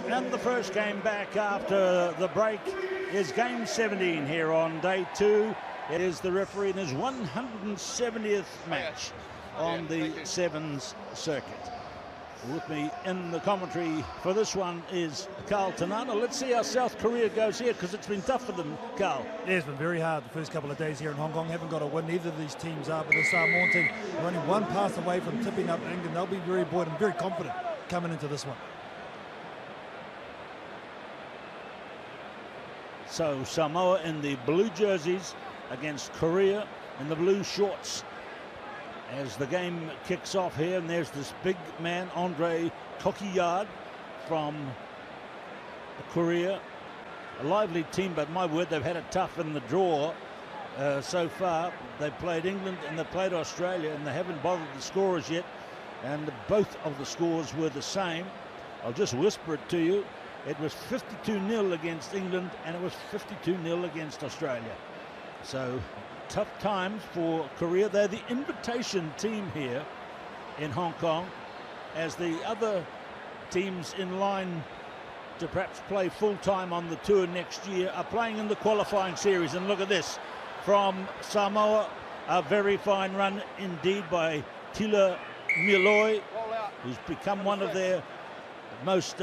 And the first game back after the break is game 17 here on day 2. It is the referee in his 170th match on the Sevens circuit. With me in the commentary for this one is Carl Tanana. Let's see how South Korea goes here, because it's been tough for them, Carl. Yeah, it's been very hard the first couple of days here in Hong Kong. Haven't got a win. Neither of these teams are, but the Samoan team are only one pass away from tipping up England. They'll be very buoyant and very confident coming into this one. So Samoa in the blue jerseys against Korea in the blue shorts as the game kicks off here. And there's this big man, Andre Tokiyard from Korea. A lively team, but my word, they've had it tough in the draw so far. They've played England and they've played Australia, and they haven't bothered the scorers yet, and both of the scores were the same. I'll just whisper it to you. It was 52-0 against England, and it was 52-0 against Australia. So tough times for Korea. They're the invitation team here in Hong Kong, as the other teams in line to perhaps play full-time on the tour next year are playing in the qualifying series. And look at this from Samoa, a very fine run indeed by Tila Miloi, who's become one of their most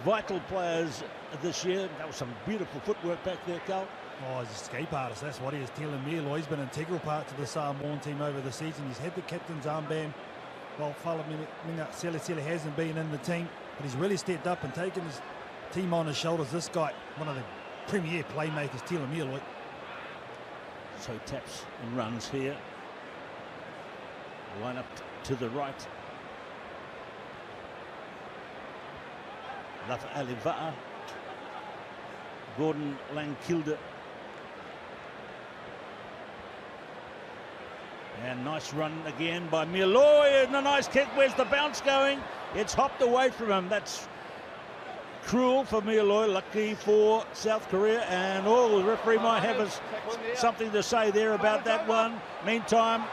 vital players this year. That was some beautiful footwork back there, Carl. Oh, he's a escape artist, that's what he is. Tila Miloi, he's been an integral part to the Samoan team over the season. He's had the captain's armband. Well, Falamina Sele hasn't been in the team, but he's really stepped up and taken his team on his shoulders. This guy, one of the premier playmakers, Tila Miloi. So taps and runs here. Line up to the right. Lafa Aliva'a. Gordon Langkilde. And nice run again by Miloi, and a nice kick. Where's the bounce going? It's hopped away from him. That's cruel for Miloi, lucky for South Korea. And the referee might have something to say there about that one. Meantime,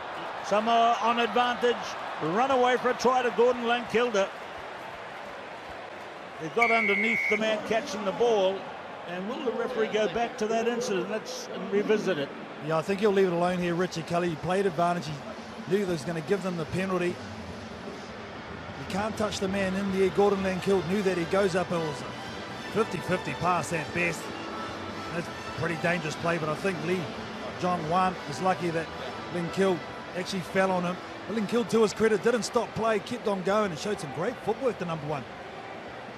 Samoa on advantage. Run away for a try to Gordon Langkilde. They got underneath the man catching the ball. And will the referee go back to that incident? Let's revisit it. Yeah, I think he'll leave it alone here. Richard Kelly, he played advantage. He knew he was going to give them the penalty. He can't touch the man in the air. Gordon Langkilde knew that. He goes up. It was a 50-50 pass at best. That's a pretty dangerous play, but I think Lee Jong-wan was lucky that Langkilde actually fell on him. But Langkilde, to his credit, didn't stop play, kept on going and showed some great footwork to number 1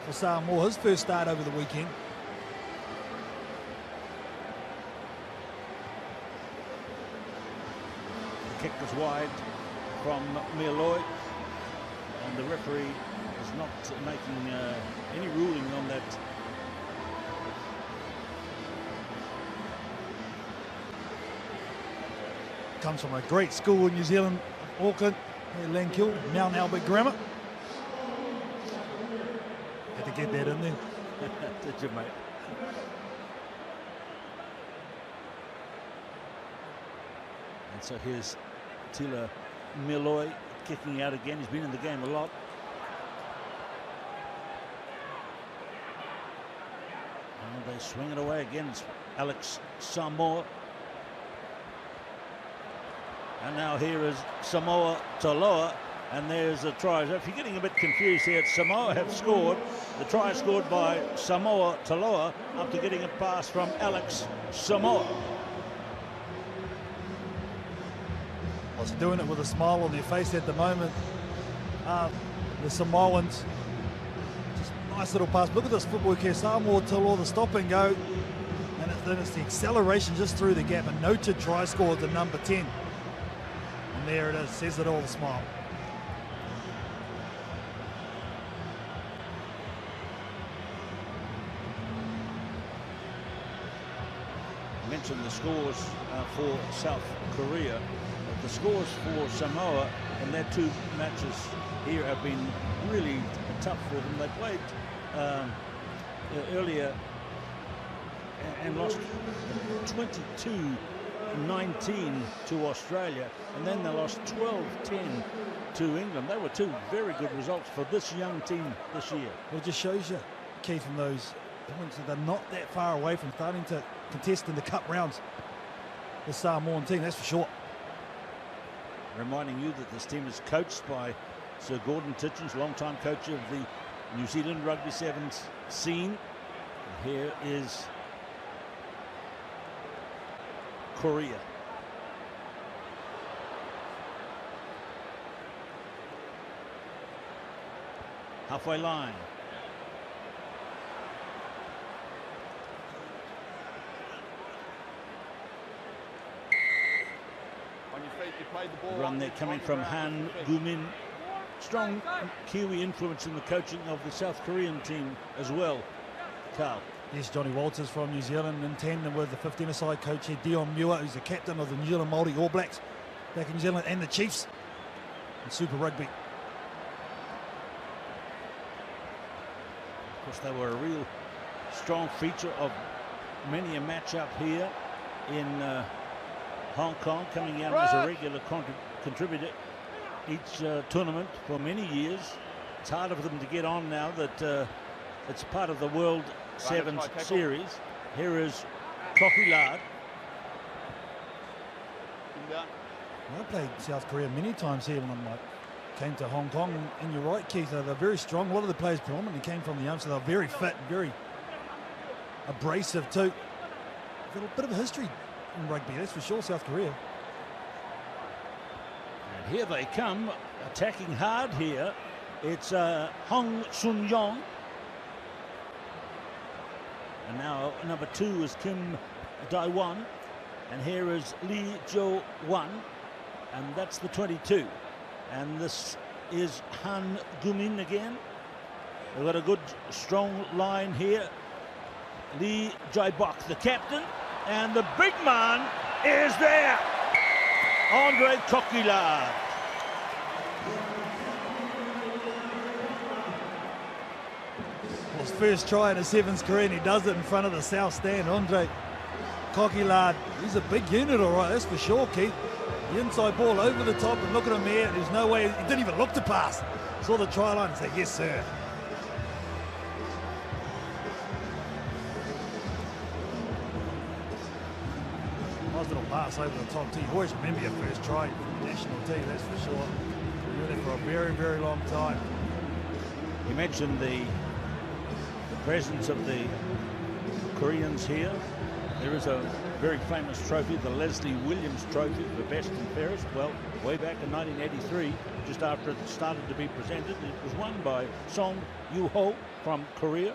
for Samoa, his first start over the weekend. Kick was wide from Miloi, and the referee is not making any ruling on that. Comes from a great school in New Zealand, Auckland, Langkilde, Mount Albert Grammar. Had to get that in there. Did you, mate? And so here's Tila Miloi kicking out again. He's been in the game a lot. And they swing it away again. It's Alex Samoa. And now here is Samoa Taloa. And there's a try. So if you're getting a bit confused here, Samoa have scored. The try is scored by Samoa Taloa after getting a pass from Alex Samoa. They're doing it with a smile on their face at the moment. The Samoans, just nice little pass. Look at this footwork here. Samoa Taloa, the stop and go. And then it's the acceleration just through the gap. A noted try score to number 10. And there it is, says it all, the smile. Mentioned the scores for South Korea. The scores for Samoa in their 2 matches here have been really tough for them. They played earlier and lost 22 19 to Australia, and then they lost 12-10 to England. They were two very good results for this young team this year. Well, it just shows you, Keith, from those points that they're not that far away from starting to contest in the cup rounds. The Samoan team, that's for sure. Reminding you that this team is coached by Sir Gordon Titchens, longtime coach of the New Zealand Rugby Sevens scene. And here is Korea. Halfway line. Run there coming from Han Gumin. Strong Kiwi influence in the coaching of the South Korean team as well, Carl. Yes, Johnny Walters from New Zealand in tandem with the 15-a-side coach here, Dion Muir, who's the captain of the New Zealand Māori All Blacks back in New Zealand, and the Chiefs in Super Rugby. Of course, they were a real strong feature of many a matchup here in Hong Kong, coming out as a regular contributor each tournament for many years. It's harder for them to get on now that it's part of the World Sevens series. Here is Kokulad. I played South Korea many times here when I came to Hong Kong, and you're right, Keith, they're very strong. A lot of the players predominantly came from the young, so they're very fit, very abrasive too. Got a bit of a history in rugby, that's for sure, South Korea. And here they come, attacking hard here. It's Hong Sun Yong. And now number 2 is Kim Dai-wan. And here is Lee Jo-wan. And that's the 22. And this is Han Gumin again. They've got a good, strong line here. Lee Jae-bok, the captain. And the big man is there. Andre Kokulad. His first try in a Sevens career, and he does it in front of the South Stand. Andre Kokulad, he's a big unit, all right, that's for sure, Keith. The inside ball over the top, and look at him here. There's no way, he didn't even look to pass. Saw the try line and said, yes, sir. Nice little pass over the top tee. You always remember your first try from the national team, that's for sure. You were there for a very, very long time. You mentioned the presence of the Koreans here. There is a very famous trophy, the Leslie Williams Trophy for best and fairest. Well, way back in 1983, just after it started to be presented, it was won by Song Yoo-ho from Korea,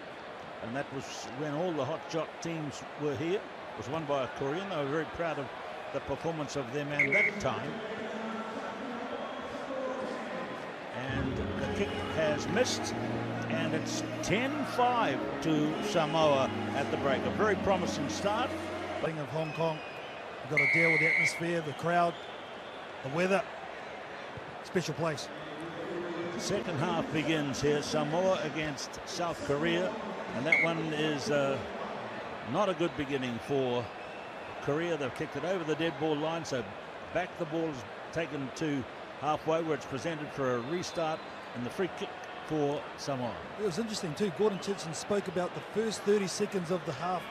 and that was when all the hotshot teams were here. It was won by a Korean. They were very proud of the performance of their man that time. And the kick has missed, and it's 10-5 to Samoa at the break. A very promising start. Of Hong Kong, you've got to deal with the atmosphere, the crowd, the weather. Special place. The second half begins here. Samoa against South Korea, and that one is not a good beginning for Korea. They've kicked it over the dead ball line, so back the ball is taken to halfway, where it's presented for a restart, and the free kick for Samoa. It was interesting too. Gordon Titchens spoke about the first 30 seconds of the half,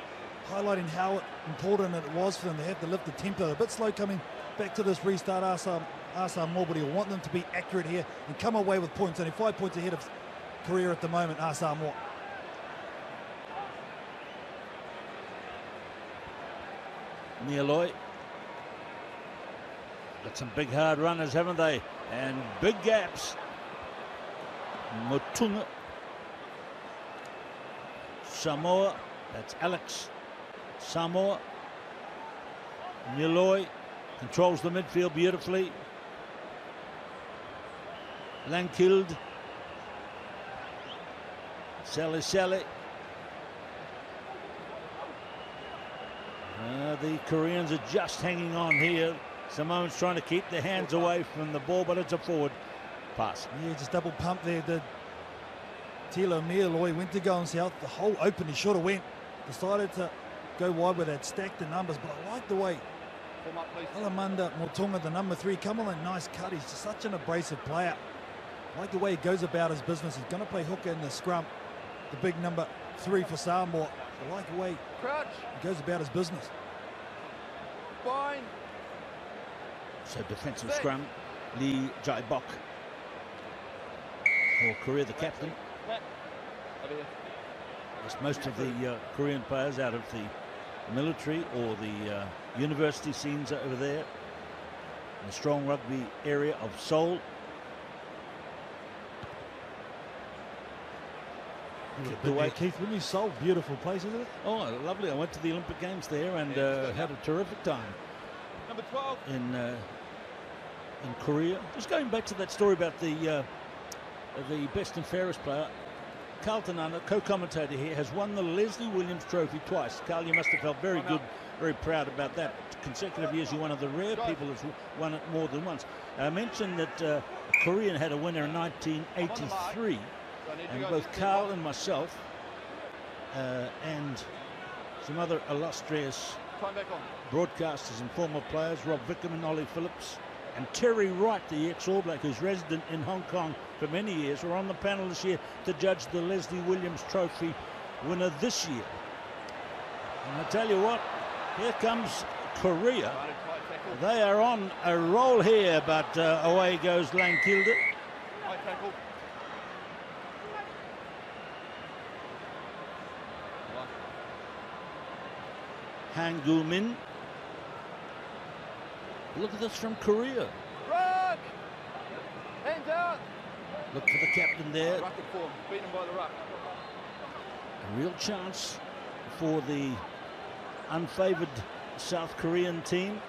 highlighting how important it was for them to have to lift the tempo. A bit slow coming back to this restart. Samoa, but he'll want them to be accurate here and come away with points. Only 5 points ahead of Korea at the moment, Samoa. Nieloi. Got some big hard runners, haven't they? And big gaps. Motunga. Samoa. That's Alex Samoa. Nieloi controls the midfield beautifully. Lankild. Sally. The Koreans are just hanging on here. Samoans trying to keep their hands away from the ball, but it's a forward pass. Yeah, just double pump there. The Tilo Nieloi went to go and south. The hole open, he should have went. Decided to go wide with that, stacked the numbers, but I like the way Alamanda Motonga, the number 3, come on, a nice cut. He's just such an abrasive player. I like the way he goes about his business. He's going to play hooker in the scrum, the big number 3 for Samoa. I like the way he goes about his business. Fine. So defensive scrum, Lee Jai-bok for Korea, the captain. Yes, most of the Korean players out of the military or the university scenes over there in the strong rugby area of Seoul. Keith, when you Seoul, beautiful place, isn't it? Oh, lovely. I went to the Olympic Games there and had a terrific time. Number 12. In Korea. Just going back to that story about the best and fairest player, Carl Tanana, co-commentator here, has won the Leslie Williams Trophy twice. Carl, you must have felt very good, very proud about that. Consecutive years, you're one of the rare people that's won it more than once. I mentioned that a Korean had a winner in 1983, and both Carl and myself and some other illustrious broadcasters and former players, Rob Vickerman, Ollie Phillips, and Terry Wright, the ex-All Black, who's resident in Hong Kong for many years, were on the panel this year to judge the Leslie Williams Trophy winner this year. And I tell you what, here comes Korea. They are on a roll here, but away goes Lang Kilde. Han Gu-min. Look at this from Korea. Ruck! Hands out! Look for the captain there. Ruck at form, beaten by the ruck. A real chance for the unfavoured South Korean team.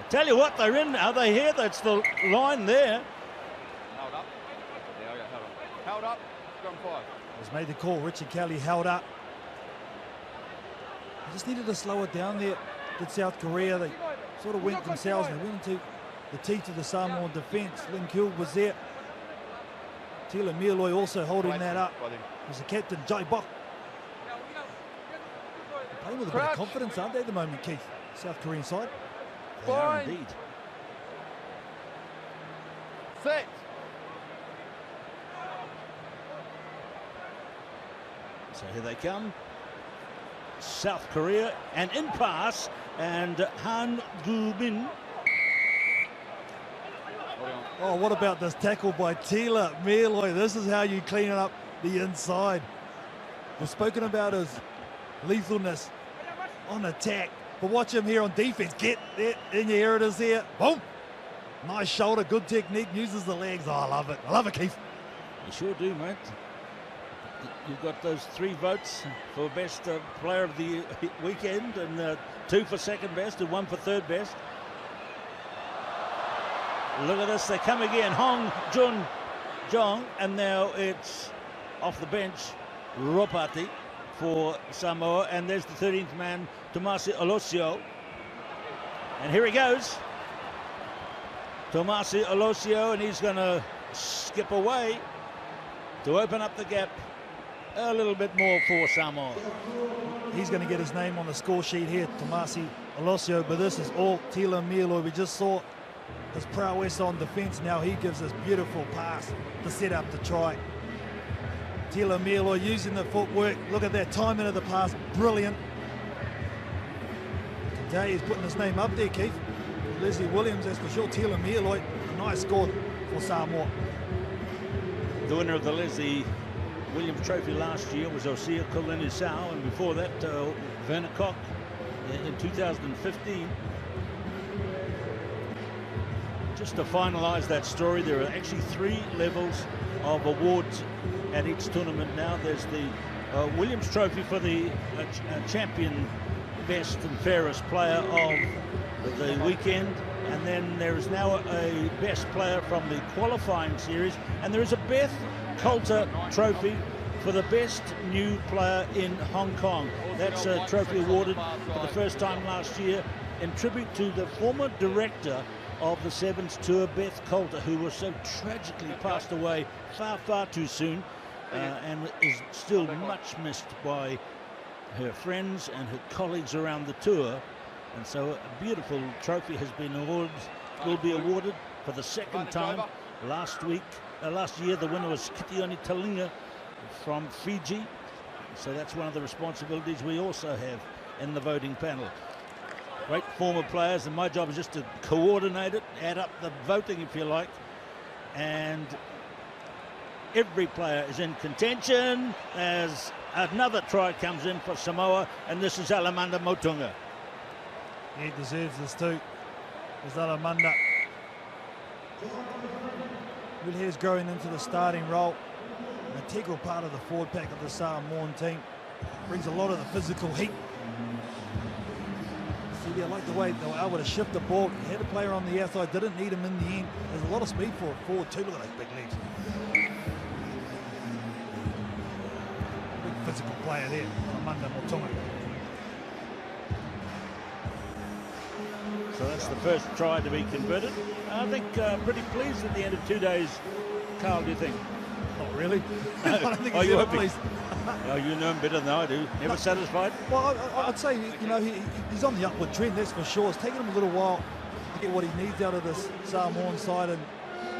I tell you what, they're in. Are they here? That's the line there. Held up. Yeah, I got held up. Held up. Scrum 5. He's made the call. Richard Kelly held up. They just needed to slow it down there. Did South Korea. They sort of went themselves. They went into the teeth of the Samoan defence. Ling Kilde was there. Tila Mieloi also holding that up. There's the captain, Jai-bok. Playing with a bit of confidence, aren't they, at the moment, Keith? South Korean side. They are indeed. Set. So here they come. South Korea, and in pass, and Han Gu-min. Oh, what about this tackle by Tila Mieloi? This is how you clean up the inside. We've spoken about his lethalness on attack, but watch him here on defense. Get it in, here it is there. Boom! Nice shoulder, good technique, uses the legs. Oh, I love it. I love it, Keith. You sure do, mate. You've got those 3 votes for best player of the weekend, and 2 for second best and 1 for third best. Look at this, they come again. Hong Jun Jong, and now it's off the bench, Ropati for Samoa, and there's the 13th man, Tomasi Olosio. And here he goes. Tomasi Olosio, and he's going to skip away to open up the gap a little bit more for Samoa. He's going to get his name on the score sheet here, Tomasi Olosio, but this is all Tila Mieloi. We just saw his prowess on defence. Now he gives this beautiful pass to set up the try. Tila Mieloi using the footwork. Look at that timing of the pass, brilliant. Today he's putting his name up there, Keith. Leslie Williams, that's for sure. Tila Mieloi, a nice score for Samoa. The winner of the Leslie Williams Trophy last year was Osia Kolinisau, and before that, Werner Koch in 2015. Just to finalise that story, there are actually 3 levels of awards at each tournament now. There's the Williams Trophy for the champion, best and fairest player of the weekend, and then there is now a best player from the qualifying series, and there is a Beth Coulter Trophy for the best new player in Hong Kong. That's a trophy awarded for the first time last year in tribute to the former director of the Sevens Tour, Beth Coulter, who was so tragically passed away far too soon, and is still much missed by her friends and her colleagues around the tour. And so a beautiful trophy has been awarded, will be awarded for the second time. Last year the winner was Kitioni Talinga from Fiji. So that's one of the responsibilities we also have in the voting panel. Great former players, and my job is just to coordinate it, add up the voting if you like. And every player is in contention as another try comes in for Samoa, and this is Alamanda Motunga. He deserves this too. There's Alamanda. Really is growing into the starting role. An integral part of the forward pack of the Samoan team. Brings a lot of the physical heat. See, I like the way they were able to shift the ball. He had a player on the outside, didn't need him in the end. There's a lot of speed for a forward too. Look at those big legs. Big physical player there, Alamanda Motunga. So that's the first try to be converted. I think pretty pleased at the end of 2 days. Carl, do you think? Not really. I don't think he's ever pleased. Oh, you know him better than I do. Never satisfied? Well, I'd say, you know, he's on the upward trend, that's for sure. It's taken him a little while to get what he needs out of this Samoan side, and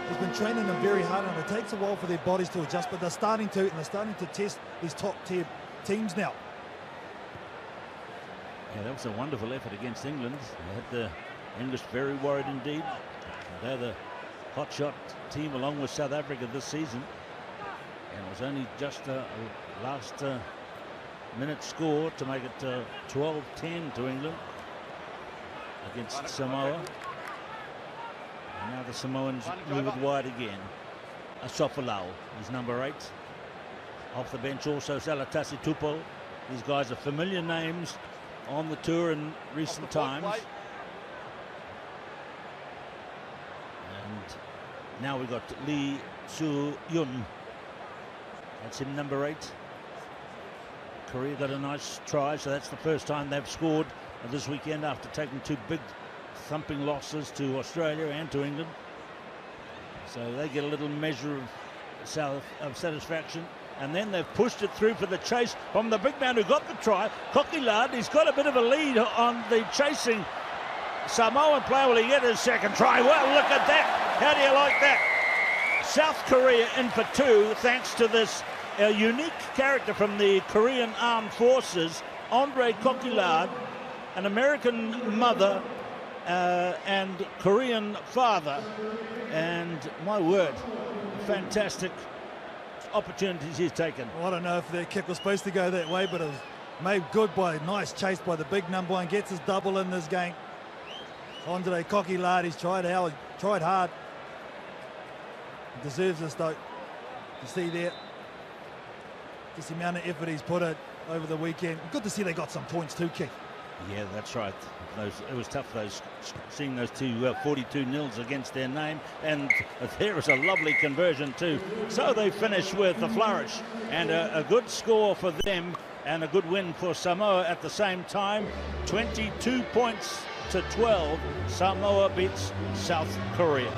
he's been training them very hard, and it takes a while for their bodies to adjust, but they're starting to, and they're starting to test these top-tier teams now. Yeah, that was a wonderful effort against England. They had the English very worried indeed. They're the hotshot team along with South Africa this season. And it was only just a last minute score to make it 12-10 to England against Samoa. And now the Samoans move it wide again. Asofalau is number 8. Off the bench also Salatasi Tupou. These guys are familiar names on the tour in recent times. And now we've got Lee Su-yun. That's him, number 8. Korea got a nice try, so that's the first time they've scored this weekend after taking 2 big thumping losses to Australia and to England. So they get a little measure of satisfaction. And then they've pushed it through for the chase from the big man who got the try, Kokilard. He's got a bit of a lead on the chasing Samoan player. Will he get his second try? Well, look at that. How do you like that? South Korea in for 2 thanks to this unique character from the Korean Armed Forces, Andre Kokilard, an American mother and Korean father. And my word, fantastic opportunities he's taken. Well, I don't know if their kick was supposed to go that way, but it was made good by a nice chase by the big number 1. Gets his double in this game. Andre Kokilard, he's tried hard. He deserves this though. You see there, just the amount of effort he's put in over the weekend. Good to see they got some points too, Keith. Yeah, that's right. It was tough, seeing those 2 42-0s against their name, and there was a lovely conversion too. So they finish with a flourish and a good score for them and a good win for Samoa at the same time. 22 points to 12. Samoa beats South Korea.